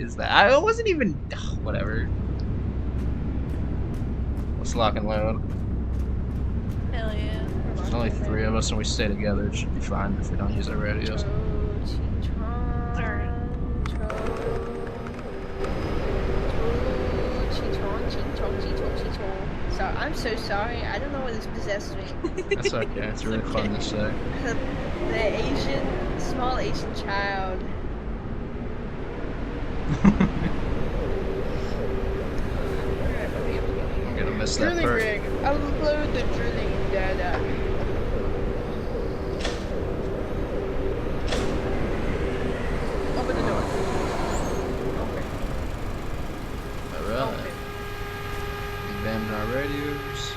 is that? I wasn't even. Ugh, whatever. Let's lock and load. Hell yeah. There's only 3 of us and we stay together. It should be fine if we don't use our radios. Alright. So I'm so sorry. I don't know what is possessed me. That's okay. It's really fun to say. The small Asian child. I'm gonna miss that Drilling perk. rig. Upload the drilling data. Open the door. Open. Alright. Abandon our radios.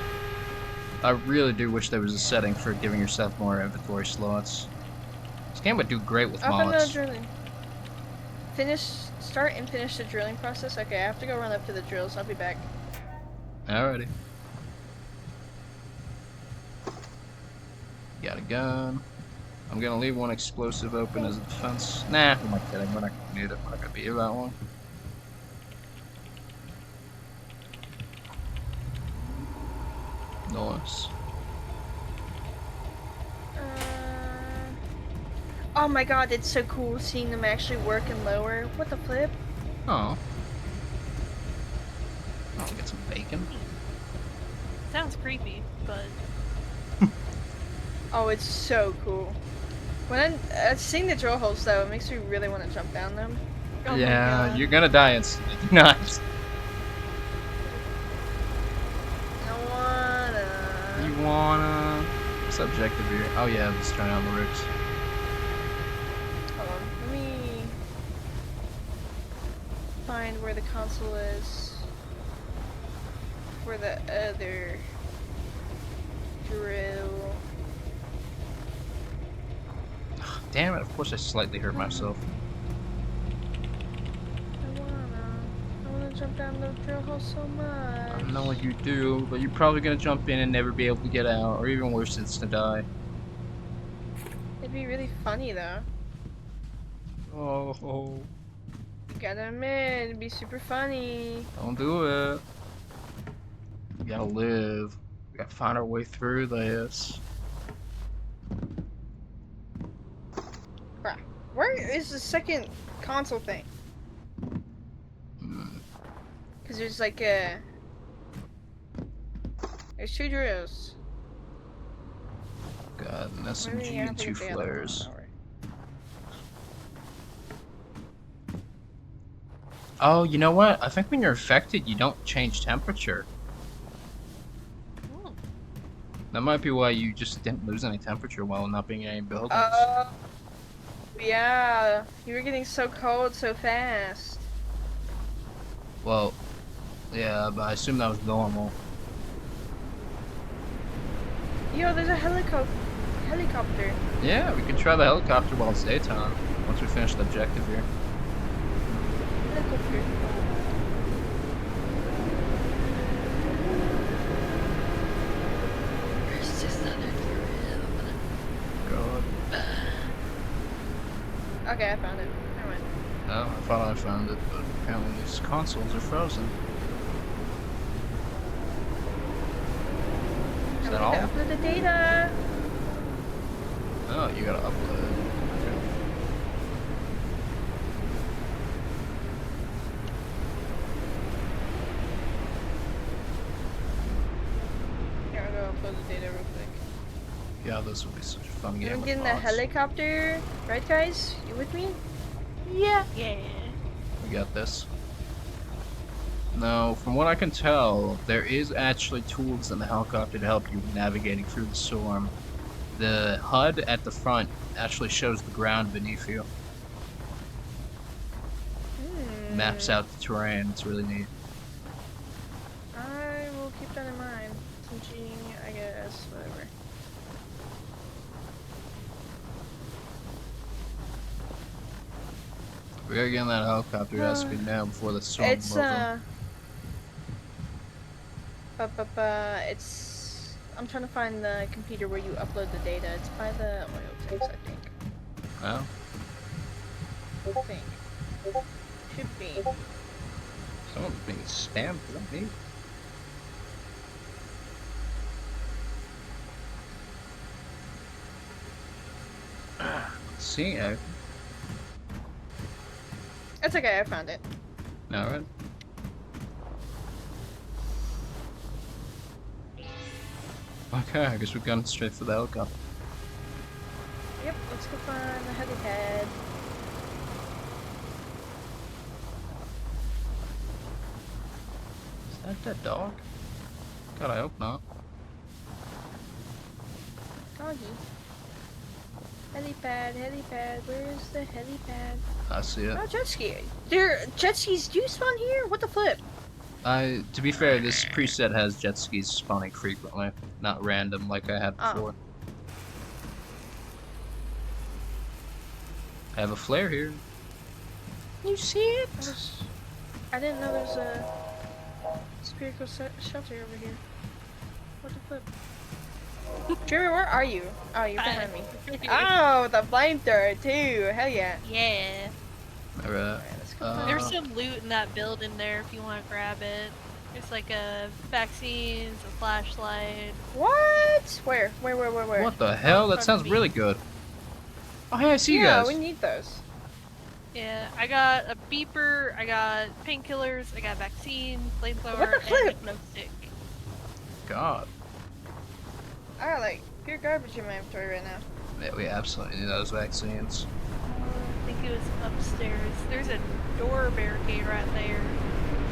I really do wish there was a setting for giving yourself more inventory slots. This game would do great with Open the mods. drilling. Start and finish the drilling process. Okay, I have to go run up to the drills. I'll be back. Alrighty. Got a gun. I'm gonna leave one explosive open as a defense. Nah, who am I kidding? We're not gonna need it. We're not gonna be here that long. Nice. Oh my god, it's so cool seeing them actually work and lower. What the flip? Oh. I'll get some bacon. Sounds creepy, but Oh, it's so cool. When I'm seeing the drill holes though, it makes me really want to jump down them. oh my Yeah, God. you're gonna die instantly. Nice. I wanna. You wanna? What's the objective here? Oh yeah, let's turn on the rigs. Hold on, let me find where the console is. For the other drill. Damn it, of course I slightly hurt myself. I wanna jump down the drill hole so much. I know what you do, but you're probably gonna jump in and never be able to get out, or even worse, it's to die. It'd be really funny though. Oh, You gotta admit, it'd be super funny. don't do it. We gotta live. We gotta find our way through this. Bruh, where is the second console thing? Hmm. Cause there's like there's 2 drills. Got an SMG Maybe I and have to 2 get the other one flares. over. Oh, you know what? I think when you're affected, you don't change temperature. Ooh. That might be why you just didn't lose any temperature while not being in any buildings. Yeah, you were getting so cold so fast. Well, yeah, but I assume that was normal. Yo, there's a helicopter. Yeah, we can try the helicopter while it's daytime. Once we finish the objective here. Helicopter. There's just another God. Okay, I found it. Never mind. No, I thought I found it, but apparently these consoles are frozen. Is that all? Upload the data. Oh, you gotta upload it. Okay. Here, I'll go upload the data real quick. Yeah, this would be such a fun game. I'm with getting the mods. helicopter. Right, guys? You with me? Yeah. Yeah. We got this. Now, from what I can tell, there is actually tools in the helicopter to help you navigating through the storm. The HUD at the front actually shows the ground beneath you. Maps out the terrain. It's really neat. I will keep that in mind. Some cheating, I guess. Whatever. We gotta get in that helicopter. It has to be now before the storm It's blows in. it's. I'm trying to find the computer where you upload the data. It's by the oil tanks, I think. Oh, I think. Should be. Someone's being stamped. Is that me? See, It's okay, I found it. alright. Okay, I guess we've gone straight for the helicopter. Yep, let's go find the helipad. Is that dead dog? God, I hope not. Doggy. Helipad, helipad, where's the helipad? I see it. Oh, jet ski. Jet skis do spawn here? What the flip? To be fair, this preset has jet skis spawning frequently, not random like I had Oh. before. I have a flare here. You see it? I didn't know there's a spherical shelter over here. What the flip? Jeremy, where are you? Oh, you're behind me. Oh, the flamethrower too. Hell yeah. Yeah. Alright. Alright, let's go find There's some loot in that building there if you want to grab it. There's like a vaccines, a flashlight. What? Where? Where? What the hell? That From sounds the really good. Oh, hey, I see you Yeah, guys. we need those. Yeah, I got a beeper, I got painkillers, I got vaccine, flamethrower, What the and flip? hypno stick. God. I got like pure garbage in my inventory right now. Yeah, we absolutely need those vaccines. I think it was upstairs. There's a door barricade right there.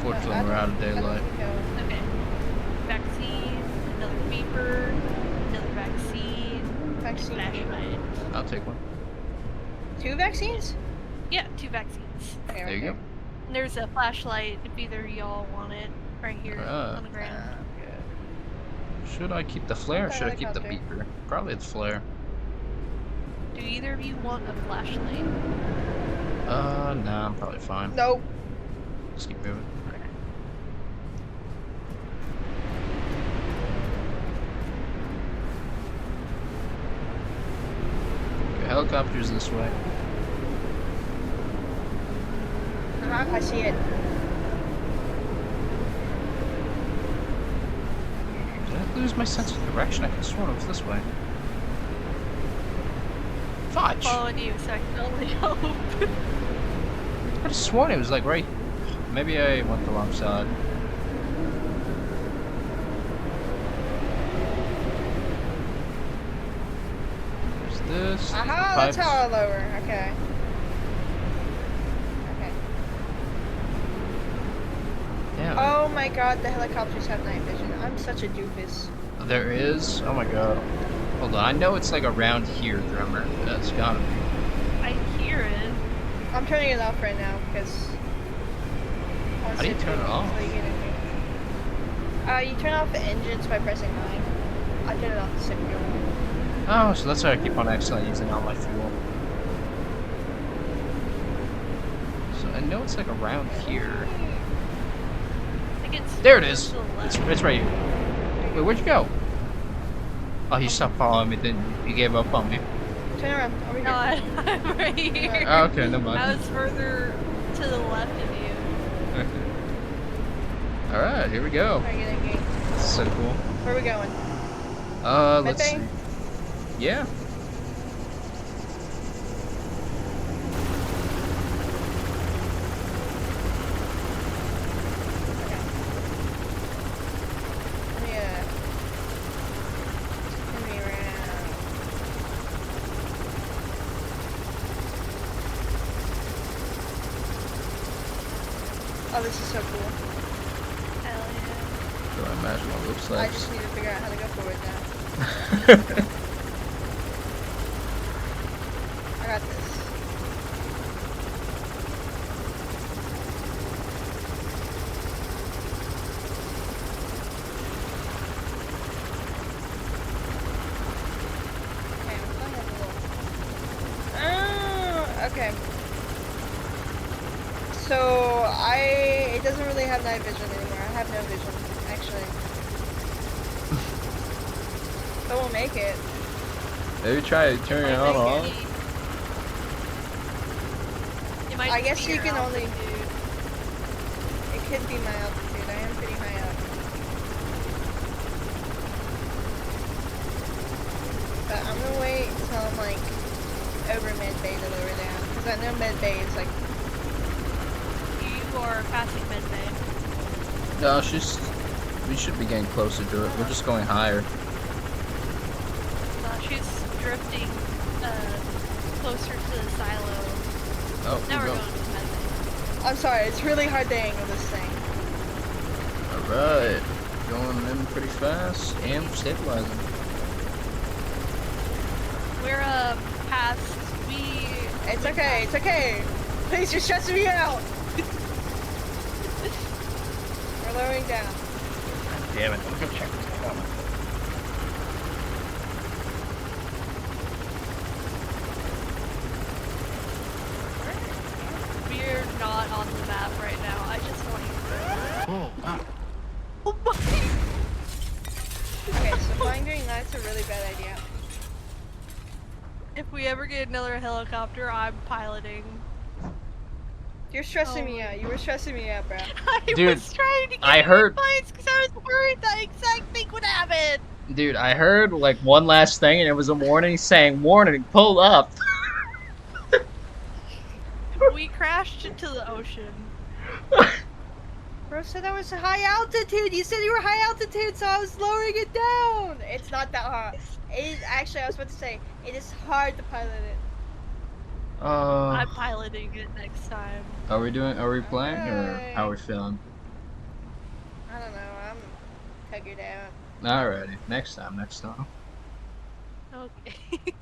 Fortunately, I we're out of don't- I don't daylight. think I'll- Okay. Vaccine, another beeper, another vaccine, Vaccine. flashlight. I'll take one. 2 vaccines? Yeah, 2 vaccines. Okay, There you go. And there's a flashlight if either of y'all want it. Right here Alright. on the ground. Should I keep the flare or Okay, should I keep the helicopter. beeper? Probably the flare. Do either of you want a flashlight? Nah, I'm probably fine. Nope. Just keep moving. Okay, helicopter's this way. I see it. Did I lose my sense of direction? I could have sworn it was this way. Fudge! Following you, so I can only hope. I could have sworn it was like right. Maybe I went the wrong side. There's this. There's the Aha, that's pipes. how I lower. Okay. Okay. Yeah, Oh my god, the helicopters have night vision. I'm such a doofus. there is. Oh my god. Hold on. I know it's like around here, drummer. That's gotta be. I hear it. I'm turning it off right now because. How do you turn it off? You turn off the engines by pressing 9. I turn it off the signal. Oh, so that's why I keep on accidentally using all my fuel. So I know it's like around here. I think it's There it is. to the left. It's right here. Wait, where'd you go? Oh, you stopped following me, didn't you? You gave up on me. Turn around. Over here. No, I'm right here. Oh, okay, never mind. I was further to the left of you. Alright, here we go. Alright, get in, get in. This is so cool. Where are we going? Let's see. Medbay? Yeah. Turn me around. Oh, this is so cool. Hell yeah. So I imagine what it looks I like. just need to figure out how to go forward now. I got this. Okay, I'm gonna have a look. Oh, okay. So it doesn't really have night vision anymore. I have no vision, actually. But we'll make it. Maybe try turning it on or off. It might I just guess be you your can outfit, only- dude. could be my altitude. I am pretty high up. But I'm gonna wait until I'm like over mid bay to lower down. Because I know mid bay is like. You are passing mid bay. No, we should be getting closer to it. We're just going higher. She's drifting closer to the silo. Oh, Now we're we go. going to mid bay. I'm sorry, it's really hard to angle this thing. Alright. Going in pretty fast and stabilizing. We're past. It's okay, it's okay. Please, you're stressing me out. We're lowering down. Damn it. Let me go check this thing out. We're not on the map right now. I just want you to know. Oh, wow. Oh my! Okay, so flying during night's a really bad idea. If we ever get another helicopter, I'm piloting. You're stressing Oh me my out. You were stressing me out, bro. I Dude, was trying to get I heard- because I was worried that exact thing would happen. Dude, I heard like one last thing and it was a warning saying, "Warning, pull up." We crashed into the ocean. Bro said I was high altitude. You said you were high altitude, so I was lowering it down. It's not that hard. It is actually. I was about to say it is hard to pilot it. I'm piloting it next time. Are we playing or Alright. how are we feeling? I don't know. I'm tugged out. Alrighty, next time. Okay.